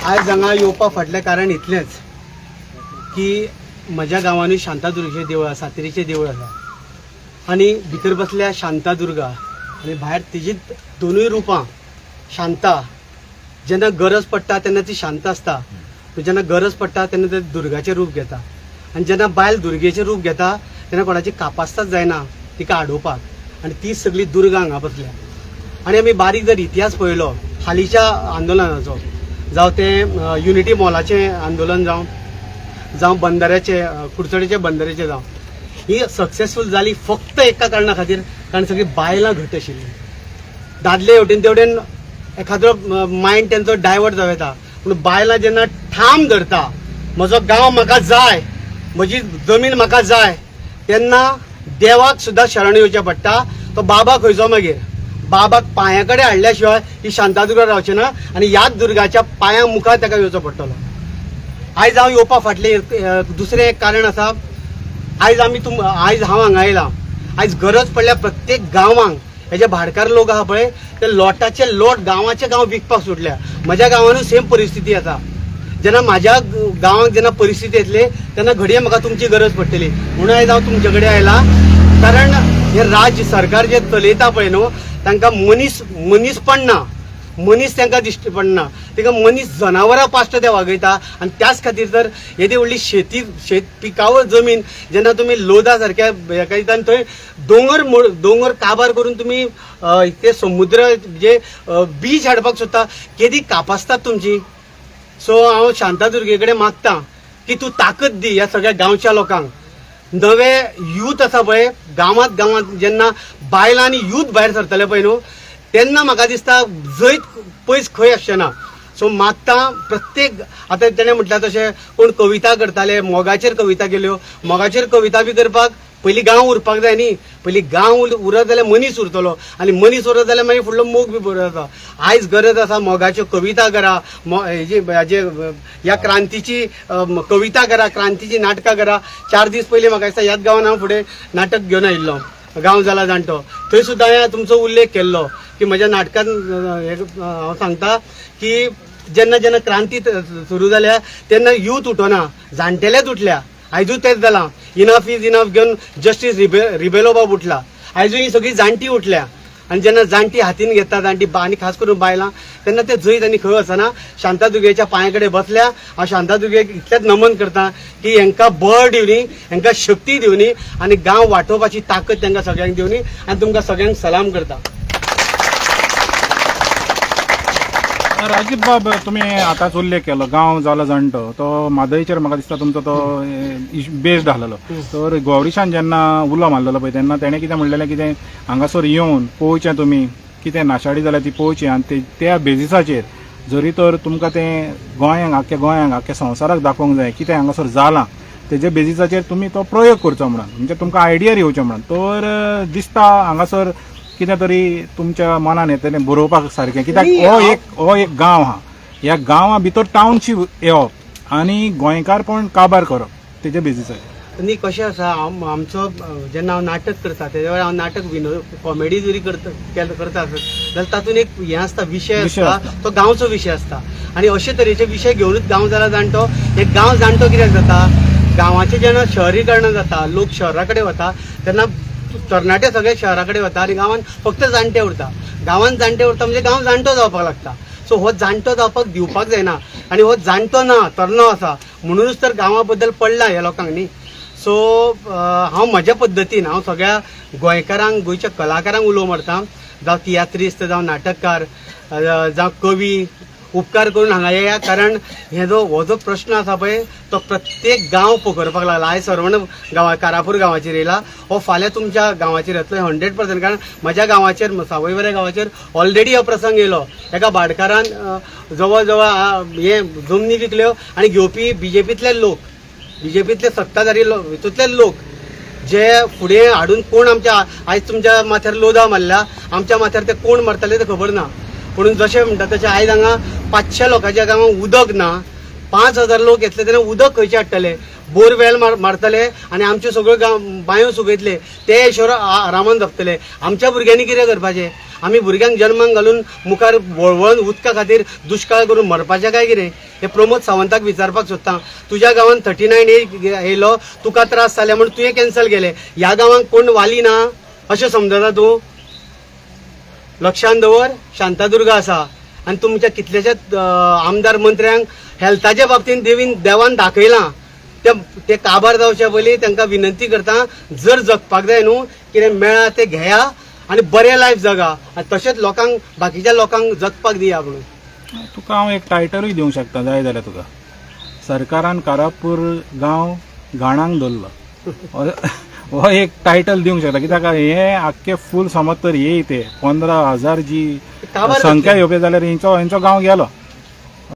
आज हांगा येवपा फाटलें कारण इतलेंच की म्हज्या गांवांनी शांतादुर्गेचें देवूळ आसा, सातेरीचें देवूळ आसा आनी भितर बसल्या शांतादुर्गा आनी भायर तिजी दोनूय रुपां शांता. जेन्ना गरज पडटा तेन्ना ती शांत आसता, जेन्ना गरज पडटा तेन्ना ते दुर्गाचें रूप घेता. आनी जेन्ना बायल दुर्गेचें रूप घेता तेन्ना कोणाची कापास्ताच जायना तिका आडोवपाक, आनी ती सगळी दुर्गा हांगा बसल्या. आनी आमी बारीक जर इतिहास पळयलो हालींच्या आंदोलनाचो, जावं ते युनिटी मॉलाचें आंदोलन जावं बंदराचें कुडचडेचें बंदराचें जावं, ही सक्सेसफूल जाली फक्त एका कारणां खातीर, कारण सगळीं बायलां घट आशिल्लीं. दादले हेवटेन तेवटेन एखादो मायंड तेंचो डायवर्ट जावं येता, पूण बायलां जेन्ना ठाम धरता म्हजो गांव म्हाका जाय, म्हजी जमीन म्हाका जाय, तेन्ना देवाक सुद्दां शरण येवचें पडटा. तो बाबा खंयचो मागीर, बाबाक पांया कडेन हाडल्या शिवाय ही शांतादुर्गा रावची ना आनी ह्याच दुर्गाच्या पांया मुखार ताका येवचो पडटलो. आयज हांव येवपा फाटलें दुसरें एक कारण आसा. आयज हांव हांगा येयलां, आयज गरज पडल्या प्रत्येक गांवांक हे जे भाडकार लोक आहा पळय ते लोटाचे लोट गांवाचे गांव विकपाक सुटल्या. म्हज्या गांवानूय सेम परिस्थिती आसा. जेन्ना म्हाज्या गांवांक जेन्ना परिस्थिती येतली तेन्ना घडये म्हाका तुमची गरज पडटली, म्हणून आयज हांव तुमचे कडेन आयलां. कारण हे राज्य सरकार जे चलयता पळय न्हू तांकां मनीसपण ना, मनीस तांकां दिश्टी पडना, तांकां मनीस जनावरां पाश्ट ते वागयता. आनी त्याच खातीर तर येदी व्हडली शेत पिकावळ जमीन जेन्ना तुमी लोदा सारक्या हेका दिता आनी थंय दोंगर काबार करून तुमी ते समुद्र जे बीच हाडपाक सोदता, केदी कापासतात तुमची. सो हांव शांतादुर्गे कडेन मागतां की तूं ताकद दी ह्या सगळ्या गांवच्या लोकांक. नवे यूथ आसा पळय गांवांत जेन्ना बायलां आनी यूथ भायर सरतले पळय न्हू तेन्ना म्हाका दिसता जैत पयस खंय आसचें ना. सो मागतां प्रत्येक, आतां तेणें म्हटल्यार तशें कोण कविता करताले, मोगाचेर कविता केल्यो, मोगाचेर कविता बी करपाक पयलीं गांव उरपाक जाय न्ही. पयलीं गांव उरत जाल्यार मनीस उरतलो, आनी मनीस उरत जाल्यार मागीर फुडलो मोग बी बरो जाता. आयज गरज आसा मोगाच्यो कविता करा, ह्या क्रांतीची कविता करा, क्रांतीची नाटकां करा. 4 दीस पयलीं म्हाका दिसता ह्याच गांवान हांव फुडें नाटक घेवन आयिल्लो, गांव जाला जाणटो. थंय सुद्दां हांवें तुमचो उल्लेख केल्लो की म्हज्या नाटकान हांव सांगता की जेन्ना क्रांती सुरू जाल्या तेन्ना यूथ उठोना, जाणटेलेच उठल्या. आयजूय तेच जालां. इनफ इज इनफ घेवन जस्टीस रिबेलो बाब उठला. आयजूय ही सगळीं जाणटी उठल्या. आनी जेन्ना जाणटी हातीन घेता, जाणटी आनी खास करून बायलां, तेन्ना ते जैत आनी खंय वचना शांतादुर्गेच्या पांया कडेन बसल्या. हांव शांतादुर्गेक इतलेंच नमन करतां की हांकां बळ दिवनी, हांकां शक्ती दिवनी आनी गांव वाटोवपाची ताकद तांकां सगळ्यांक दिवनी. आनी तुमकां सगळ्यांक सलाम करता. राजीव बाब, तुम्ही आतांच उल्लेख केलो गांव जालो जाणटो, तो मादयचेर म्हाका दिसता तुमचो तो बेस्ड आसलेलो. तर गौरीशान जेन्ना उलो मारलेलो पळय तेन्ना तेणें कितें म्हणलेलें, कितें हांगासर येवन पळोवचें तुमी, कितें नाशाडी जाल्यार ती पळोवची आनी त्या बेजिसाचेर जरी तर तुमकां तें गोंयांक आख्या संवसाराक दाखोवंक जाय कितें हांगासर जालां, तेजे बेजिसाचेर तुमी तो प्रयोग करचो म्हणून, म्हणजे तुमकां आयडियार येवचें म्हणून. तर दिसता हांगासर कितें तरी तुमच्या मनान येतलें बरोवपाक सारकें, कित्याक हो एक गांव आहा, ह्या गांवा भितर टावनशीप येवप आनी गोंयकारपण काबार करप तेजे बेजिसाचेर. न्ही कशें आसा, आमचो जेन्ना हांव नाटक करता तेज्या वेळार हांव नाटक कॉमेडी जरी करता जाल्यार तातूंत एक हें आसता, विशय आसता, तो गांवचो विशय आसता. आनी अशे तरेचे विशय घेवनूच गांव जाला जाणटो. हे गांव जाणटो कित्याक जाता, गांवाचें जेन्ना शहरीकरण जाता, लोक शहरा कडेन वता तेन्ना तरणाटे सगळे शहरा कडेन वता आनी गांवांत फक्त जाणटे उरता. गांवांत जाणटे उरता म्हणजे गांव जाणटो जावपाक लागता. सो हो जाणटो जावपाक दिवपाक जायना आनी हो जाणटो ना, तरनो आसा, म्हणूनच तर गांवा बद्दल पडला ह्या लोकांक न्ही. सो हांव म्हज्या पद्दतीन हांव सगळ्या गोंयकारांक, गोंयच्या कलाकारांक उलो मारतां, जावं तियात्रिस्ट, जावं नाटककार, जावं कवी, उपकार करून हांगा येया. कारण हो जो प्रश्न आसा पळय तो प्रत्येक गांव पकडपाक लागला. आयज सरवण कारापूर गांवाचेर येयला, हो फाल्यां तुमच्या गांवाचेर येतलो 100%. कारण म्हज्या गांवाचेर, सावयवेऱ्या गांवाचेर ऑलरेडी हो प्रसंग येयलो. एका भाटकारान जवळ जवळ हे जमनी विकल्यो आनी घेवपी बीजेपीतले लोक, बीजेपीतले सत्ताधारी हितूंतले लोक जे फुडें हाडून कोण आमच्या आयज तुमच्या माथ्यार लोदा मारल्या, आमच्या माथ्यार ते कोण मारतले ते खबर ना. म्हणून जशें म्हणटा तशें आयज हांगा 500 लोकांच्या गांवांत उदक ना, 5000 लोक येतले तेन्ना उदक खंयचे हाडटले, बोरवेल मारतले आनी आमच्यो सगळ्यो बांयो सुकयतले, ते हिशोब आरामान जगतले. आमच्या भुरग्यांनी कितें करपाचें? आमी भुरग्यांक जल्माक घालून मुखार वळवळून उदका खातीर दुश्काळ करून मरपाचें काय कितें? हे प्रमोद सावंताक विचारपाक सोदता. तुज्या गांवांत 39A येयलो, तुका त्रास जाले म्हणून तुवें कॅन्सल केले. ह्या गांवांत कोण वाली ना अशें समजता तूं? लक्षांत दवर, शांतादुर्गा आसा आनी तुमच्या कितलेशेच आमदार मंत्र्यांक हेल्थाच्या बाबतींत देवान दाखयलां. ते काबार जावचे पयलीं तांकां विनंती करता, जर जगपाक जाय न्हू कितें मेळा ते घेया आनी बरें लायफ जगा, आनी तशेंच लोकांक बाकीच्या लोकांक जगपाक दिया म्हणून. तुका हांव एक टायटलूय दिवंक शकता जाय जाल्यार तुका. सरकारान कारापूर गांव घाणांक दवरलो हो एक टायटल दिवंक शकता. कित्याक हे आख्खे फूल समज तर हे 15,000 जी काबार संख्या येवपी जाल्यार हेंचो गांव गेलो.